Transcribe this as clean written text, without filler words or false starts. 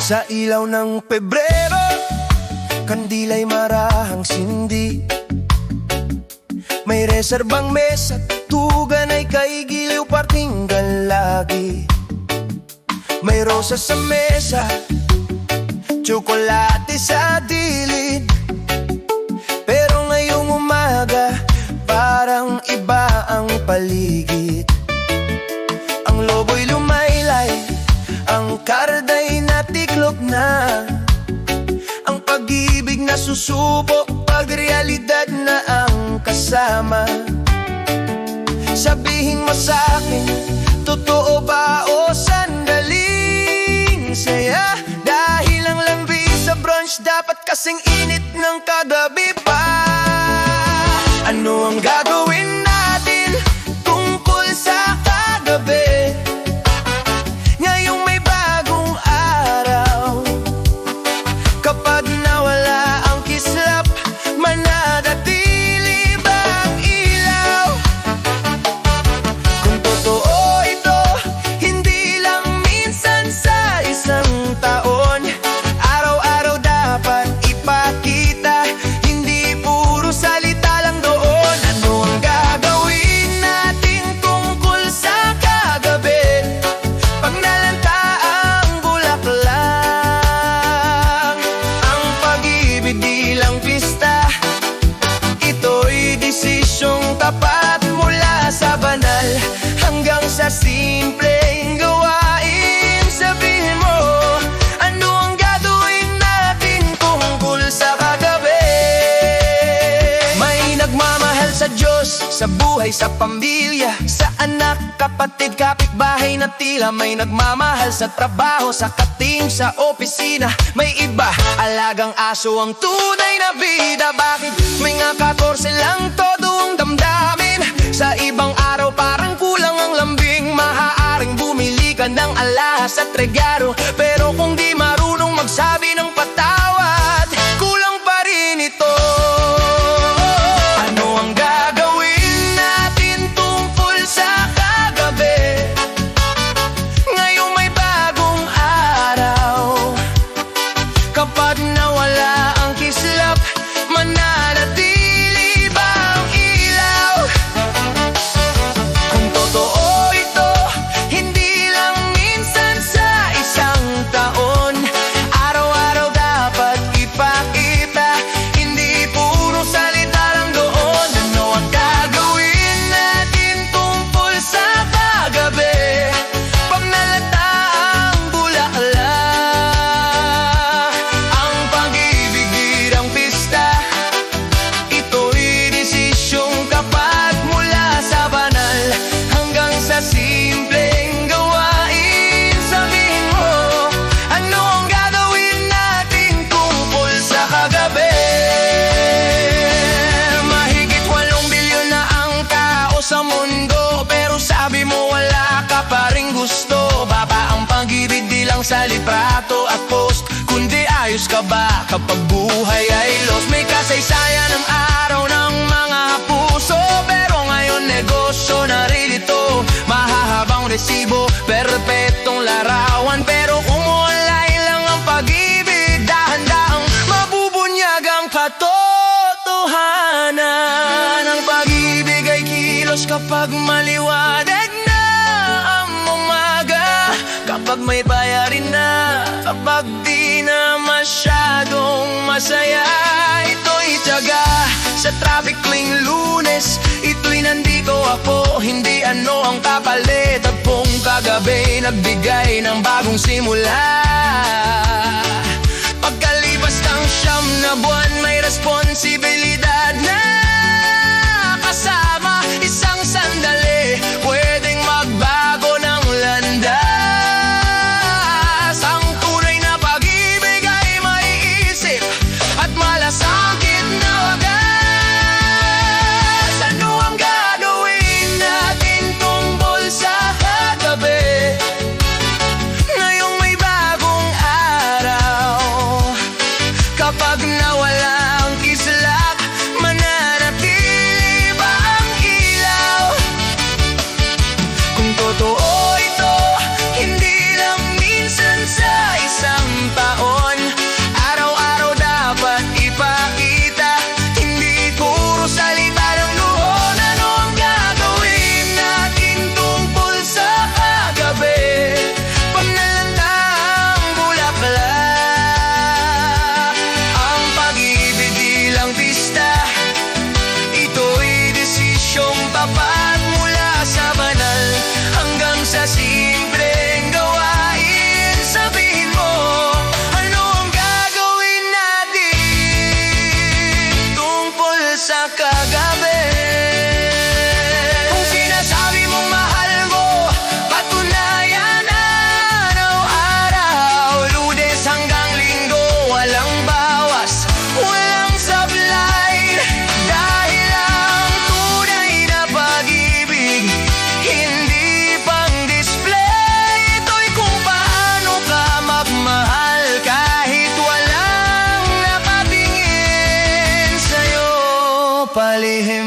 Sa ilaw ng Pebrero, kandila'y marahang sindi. May reserbang mesa, tugan ay kay giliw partinggan lagi. May rosas sa mesa, tsokolate sa dilid. Pero ngayong umaga, parang iba ang paligid. Ang lobo'y lumaylay, ang karda'y natiklop na. Ang pag-ibig na susubok, pag realidad na ang kasama. Sabihin mo sa'kin, totoo ba o sandaling saya? Dahil ang lambi sa brunch dapat kasing init ng kagabi pa. Ano ang gagawin natin tungkol sa kagabi? Ngayong may bagong araw, kapag nawala ang kislap, mananatili ba ang ilaw? Kung totoo ito, hindi lang minsan sa isang taon. Araw-araw dapat ipakita, hindi puro salita lang doon. Ano ang gagawin natin tungkol sa kagabi? Pag nalanta ang bulaklak, ang pag-ibig di lang pista, ito'y desisyong tapat mula sa banal hanggang sa simpleng gawain. Sabihin mo, ano ang gagawin natin tungkol sa kagabi? May nagmamahal sa Diyos, sa buhay, sa pamilya, sa anak, kapatid, kapitbahay na tila. May nagmamahal sa trabaho, sa kating, sa opisina. May iba, alagang aso ang tunay na bida. Bakit may nga 14 lang todo ang damdamin? Sa ibang araw parang kulang ang lambing. Maaaring bumili ka ng alas at regalo, pero kung di marunong magsabi ng patawad, kulang pa rin ito. Ano ang gagawin natin tungkol sa kagabi? Ngayong may bagong araw, kapag nawala ang kislap, mananatili ba ang ilaw? Kung totoo ito, hindi lang minsan sa isang taon. Araw-araw dapat ipakita, hindi puro salita lang doon. Ano ang gagawin natin tungkol sa kagabi? Pag nalata ang bulaklak, ang pag-ibig di lang pista, ito'y desisyong kapag mula sa banal hanggang sa simpleng gawain. Sabihin mo, ano ang gagawin natin tungkol sa kagabi? Mahigit 8 bilyon na ang tao sa mundo, pero sabi mo wala ka pa ring gusto. Baba ang pag-ibig di lang sa litrato at post, kundi ayos ka ba kapag buhay ay lost? May kasaysayan ng araw ng mga puso, pero ngayon negosyo na rin ito. Mahahabang resibo, perpetong larawan, pero kung online lang ang pag-ibig, dahan-dahang mabubunyag ang katotohanan. Ang pag-ibig ay kilos kapag maliwanag na ang umaga, kapag may bayarin na, kapag di na masyadong masaya. Ito'y tiyaga sa traffic tuwing Lunes, ito'y nandito ako, hindi ano ang kapalit. At kung kagabi nagbigay ng bagong simula, pagkalipas ng 9 na buwan, may responsibilidad na kasama. Isang sandali, pwedeng magbago ng landas. Ang tunay na pag-ibig ay maiisip at malasakit na wagas. Ano ang gagawin natin tungkol sa kagabi? Ngayong may bagong kalihim